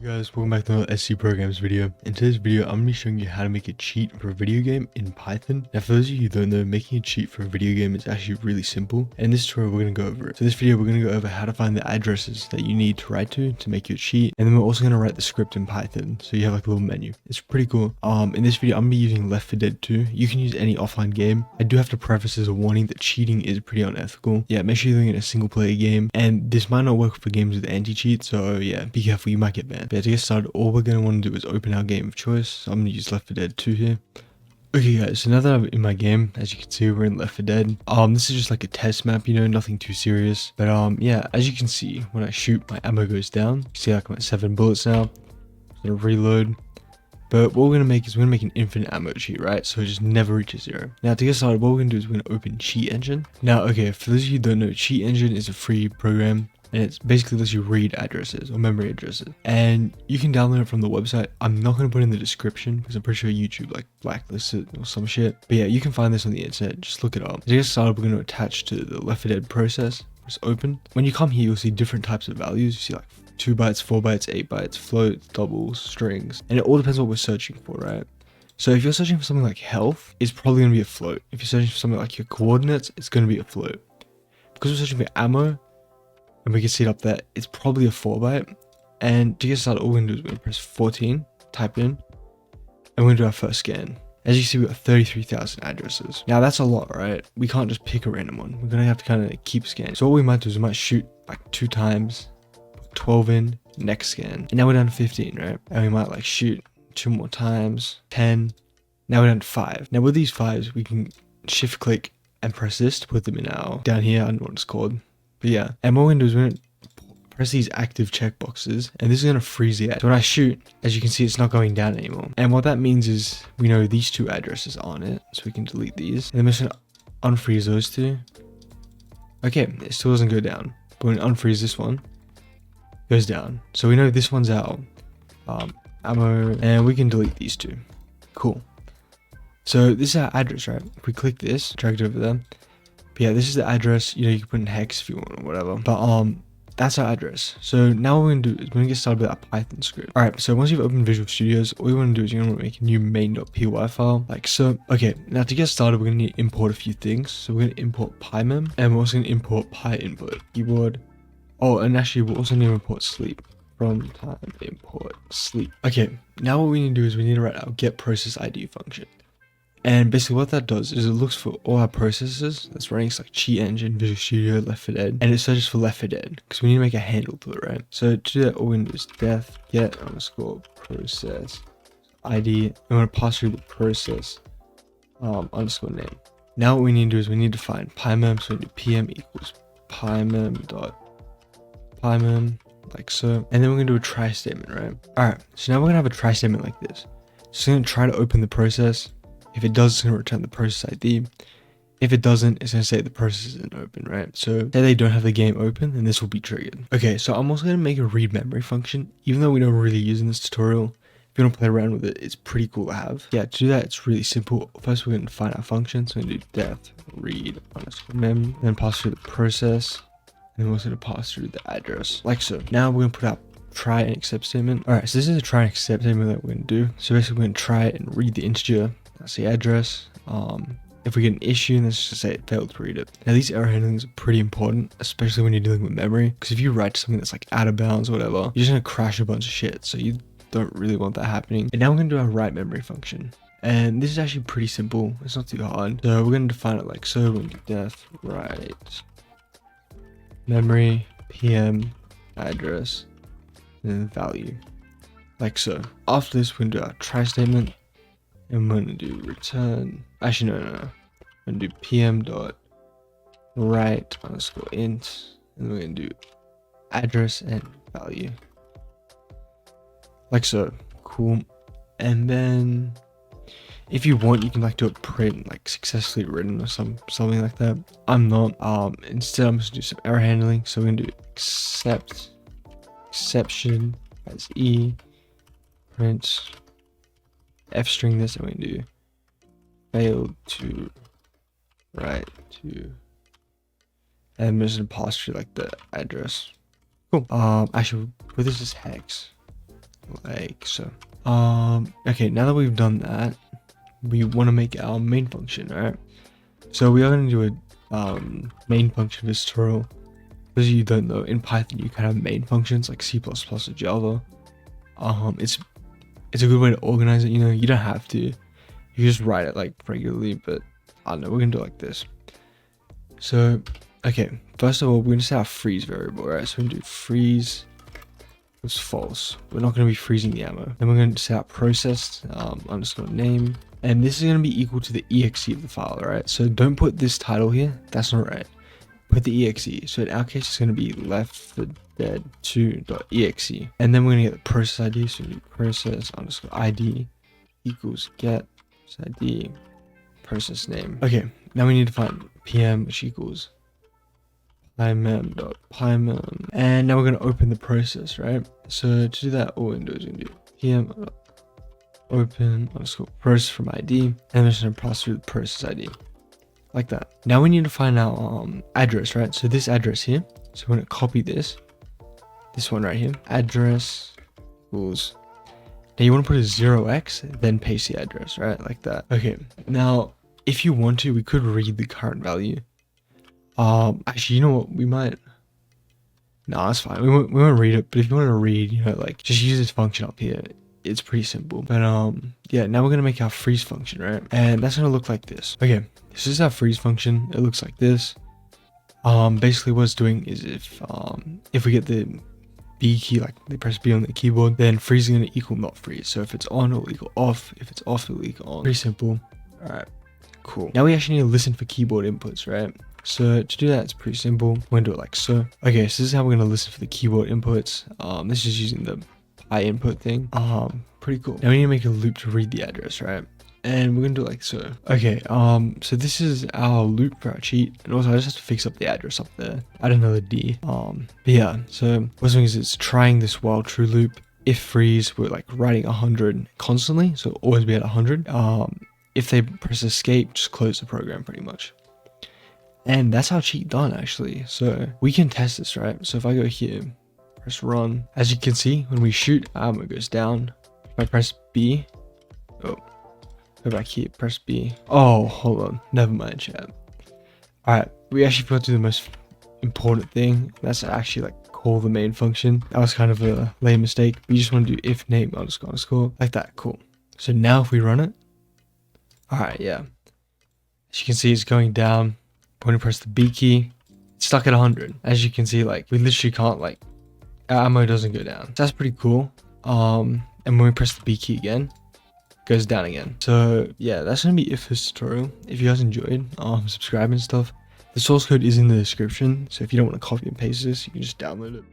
Hey guys, welcome back to another SC Programs video. In today's video, I'm going to be showing you how to make a cheat for a video game in Python. Now for those of you who don't know, making a cheat for a video game is actually really simple. And in this tutorial, we're going to go over it. So in this video, we're going to go over how to find the addresses that you need to write to make your cheat. And then we're also going to write the script in Python. So you have like a little menu. It's pretty cool. In this video, I'm going to be using Left 4 Dead 2. You can use any offline game. I do have to preface as a warning that cheating is pretty unethical. Yeah, make sure you're doing it in a single player game. And this might not work for games with anti-cheat. So yeah, be careful, you might get banned. But yeah, to get started, all we're going to want to do is open our game of choice. So I'm going to use Left 4 Dead 2 here. Okay guys, so now that I'm in my game, as you can see, we're in Left 4 Dead. This is just like a test map, you know, nothing too serious. But yeah, as you can see, when I shoot, my ammo goes down. You see like I'm at 7 bullets now. I'm going to reload. But what we're going to make is we're going to make an infinite ammo cheat, right? So it just never reaches 0. Now to get started, what we're going to do is we're going to open Cheat Engine. Now, okay, for those of you who don't know, Cheat Engine is a free program. And it's basically lets you read addresses or memory addresses, and you can download it from the website. I'm not going to put it in the description because I'm pretty sure YouTube like blacklists it or some shit. But yeah, you can find this on the internet. Just look it up. To get started, we're going to attach to the Left 4 Dead process. Just open. When you come here, you'll see different types of values. You see like 2 bytes, 4 bytes, 8 bytes, floats, doubles, strings, and it all depends what we're searching for, right? So if you're searching for something like health, it's probably going to be a float. If you're searching for something like your coordinates, it's going to be a float. Because we're searching for ammo, and we can see it up there, it's probably a 4 byte. And to get started, all we're going to do is we're going to press 14, type in, and we're going to do our first scan. As you see, we've got 33,000 addresses. Now that's a lot, right? We can't just pick a random one. We're going to have to kind of keep scanning. So what we might do is we might shoot like 2 times, 12 in, next scan. And now we're down to 15, right? And we might like shoot 2 more times, 10. Now we're down to 5. Now with these 5s, we can shift click and press this to put them in our, down here, I don't know what it's called. But yeah, and what we're going to do is we're going to press these active checkboxes, and this is going to freeze the ad. So when I shoot, as you can see, it's not going down anymore. And what that means is we know these 2 addresses aren't it, so we can delete these. And then we're just going to unfreeze those 2. Okay, it still doesn't go down. But when we unfreeze this one, it goes down. So we know this one's our ammo, and we can delete these 2. Cool. So this is our address, right? If we click this, drag it over there. But yeah, this is the address. You know, you can put in hex if you want or whatever. But that's our address. So now what we're going to do is we're going to get started with our Python script. Alright, so once you've opened Visual Studios, all you want to do is you're going to make a new main.py file, like so. Okay, now to get started, we're going to need to import a few things. So we're going to import pymem, and we're also going to import pyinput, keyboard. Oh, and actually we're also going to import sleep. From time import sleep. Okay, now what we need to do is we need to write our get process ID function. And basically what that does is it looks for all our processes that's running, like Cheat Engine, Visual Studio, Left 4 Dead, and it searches for Left 4 Dead because we need to make a handle to it, right? So to do that, all we need to do is def get underscore process ID, and we're going to pass through the process underscore name. Now what we need to do is we need to find pymem, so we need pm equals pymem dot pymem, like so, and then we're going to do a try statement, right? Alright, so now we're going to have a try statement like this. So we're going to try to open the process. If it does, it's going to return the process ID. If it doesn't, it's going to say the process isn't open, right? So say they don't have the game open, then this will be triggered. Okay, so I'm also going to make a read memory function, even though we don't really use in this tutorial. If you want to play around with it, it's pretty cool to have. Yeah, to do that, it's really simple. First, we're going to find our function. So we're going to do def read underscore mem, then pass through the process, and we're also going to pass through the address, like so. Now we're going to put out try and accept statement. Alright, so this is a try and accept statement that we're going to do. So basically, we're going to try and read the integer. That's the address. If we get an issue, then let's just say it failed to read it. Now these error handlings are pretty important, especially when you're dealing with memory, because if you write something that's like out of bounds or whatever, you're just going to crash a bunch of shit. So you don't really want that happening. And now we're going to do our write memory function. And this is actually pretty simple. It's not too hard. So we're going to define it like so. We're going to do def write memory pm address and then value, like so. After this, we're going to do our try statement. And we're going to do return. Actually, no. We're going to do pm dot write underscore int. And we're going to do address and value. Like so. Cool. And then if you want, you can like do a print, like successfully written or something like that. I'm not. Instead, I'm just going to do some error handling. So we're going to do exception as e print f string this, and we can do failed to write to, and there's a pass through like the address. Cool. Actually, what is this hex? like so. Okay, now that we've done that, we want to make our main function, right? So we are going to do a main function for this tutorial. For those of you who don't know, in Python you can have main functions like C++ or Java. It's a good way to organize it. You know, you don't have to. You just write it like regularly, but I don't know. We're gonna do it like this. So, okay. First of all, we're gonna set our freeze variable, right? So we're gonna do freeze was false. We're not gonna be freezing the ammo. Then we're gonna set our process underscore name, and this is gonna be equal to the exe of the file, right? So don't put this title here. That's not right. Put the exe. So in our case, it's gonna be left4dead2.exe, and then we're gonna get the process ID. So we do process underscore ID equals get ID process name. Okay, now we need to find pm, which equals pymem, and now we're going to open the process, right? So to do that, all we're going to do is going to do pm open underscore process from ID, and we're just going to pass through the process ID like that. Now we need to find our address, right? So this address here, so we're going to copy this one right here, address equals. Now you want to put a 0x, then paste the address, right? Like that. Okay, now if you want to, we could read the current value. Actually, you know what? We might. No, that's fine. We won't read it. But if you want to read, you know, like just use this function up here. It's pretty simple. But yeah. Now we're gonna make our freeze function, right? And that's gonna look like this. Okay, this is our freeze function. It looks like this. Basically, what it's doing is if we get the B key, like they press B on the keyboard, then freeze is gonna equal not freeze. So if it's on, it'll equal off. If it's off, it'll equal on. Pretty simple. All right. Cool. Now we actually need to listen for keyboard inputs, right? So to do that, it's pretty simple. We're gonna do it like so. Okay, so this is how we're gonna listen for the keyboard inputs. This is using the input thing. Pretty cool. Now we need to make a loop to read the address, right? And we're gonna do it like so. Okay, so this is our loop for our cheat, and also I just have to fix up the address up there. Add another D. But yeah, so what's doing is it's trying this while true loop. If freeze, we're like writing 100 constantly, so always be at 100. If they press escape, just close the program pretty much. And that's our cheat done actually. So we can test this, right? So if I go here, press run, as you can see, when we shoot, it goes down. If I press B, oh, go back here, press B. Oh, hold on, never mind, chat. All right, we actually forgot to do the most important thing. That's actually like call the main function. That was kind of a lame mistake. We just want to do if name underscore like that. Cool. So now if we run it, all right, yeah. As you can see, it's going down. When we press the B key, it's stuck at 100. As you can see, like we literally can't, like our ammo doesn't go down. So that's pretty cool. And when we press the B key again, it goes down again. So yeah, that's gonna be it for this tutorial. If you guys enjoyed, subscribe and stuff. The source code is in the description. So if you don't want to copy and paste this, you can just download it.